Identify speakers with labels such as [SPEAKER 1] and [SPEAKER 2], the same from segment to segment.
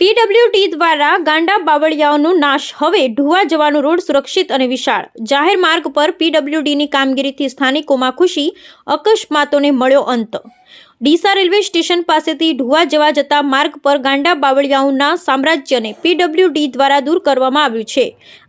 [SPEAKER 1] PWD દ્વારા ગાંડા બાવળિયાઓનો નાશ, હવે ઢુવા જવાનો રોડ સુરક્ષિત અને વિશાળ. જાહેર માર્ગ પર પીડબ્લ્યુડીની કામગીરીથી સ્થાનિકોમાં ખુશી, અકસ્માતોને મળ્યો અંત. ડીસા રેલવે સ્ટેશન પાસેથી ઢુવા જતા માર્ગ પર ગાંડા બાવળિયાઓના સામ્રાજ્યને પીડબ્લ્યુડી દ્વારા દૂર કરવામાં આવ્યું છે.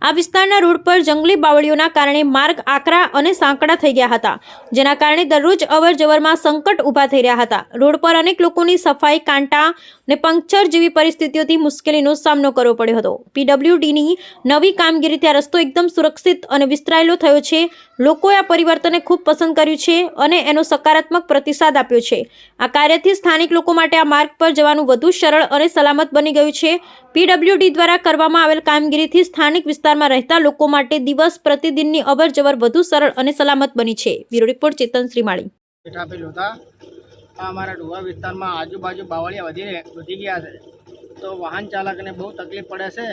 [SPEAKER 1] આ વિસ્તારના રોડ પર જંગલી બાવળીઓના કારણે માર્ગ આકરા અને સાંકડા થઈ ગયા હતા, જેના કારણે દરરોજ અવરજવરમાં સંકટ ઊભા થઈ રહ્યા હતા. રોડ પર અનેક લોકોની સફાઈ, કાંટા ને પંક્ચર જેવી પરિસ્થિતિઓથી મુશ્કેલીનો સામનો કરવો પડ્યો હતો. પીડબ્લ્યુડીની નવી કામગીરીથી આ રસ્તો એકદમ સુરક્ષિત અને વિસ્તરાયેલો થયો છે. લોકોએ આ પરિવર્તનને ખૂબ પસંદ કર્યું છે અને એનો સકારાત્મક પ્રતિસાદ આપ્યો છે. આ કાર્યથી સ્થાનિક લોકો માટે આ માર્ગ પર જવાનું વધુ સરળ અને સલામત બની ગયું છે. પીડબ્લ્યુડી દ્વારા કરવામાં આવેલ કામગીરીથી સ્થાનિક વિસ્તારમાં રહેતા લોકો માટે દિવસ પ્રતિદિનની અવરજવર વધુ સરળ અને સલામત બની છે. બ્યુરો રિપોર્ટ ચેતન શ્રીમાળી.
[SPEAKER 2] અમારા ઢુવા વિસ્તારમાં આજુબાજુ બાવળિયા વધી ગયા છે, તો વાહન ચાલકને બહુ તકલીફ પડે છે.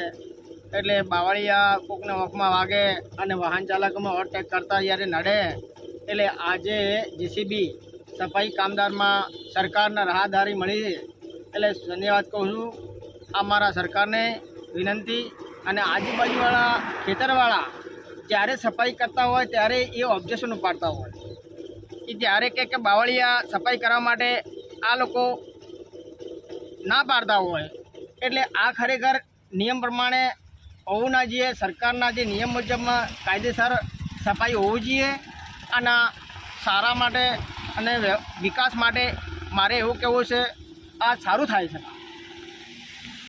[SPEAKER 2] એટલે બાવળિયા કોકને વખમાં વાગે અને વાહન ચાલકોમાં ઓવરટેક કરતા જ્યારે નડે, એટલે આજે જેસીબી સફાઈ કામદારમાં સરકારના રાહદારી મળી છે. એટલે ધન્યવાદ કહું છું અમારા સરકારને વિનંતી. અને આજુબાજુવાળા ખેતરવાળા જ્યારે સફાઈ કરતા હોય ત્યારે એ ઓબ્જેક્શન ઉપાડતા હોય કે જ્યારે કે બાવળિયા સફાઈ કરવા માટે આ લોકો ના પાડતા હોય. એટલે આ ખરેખર નિયમ પ્રમાણે હોવું ના જોઈએ. સરકારના જે નિયમ મુજબમાં કાયદેસર સફાઈ હોવું જોઈએ. અને સારા માટે અને વિકાસ માટે મારે એવું કહેવું છે, આ સારું થાય છે.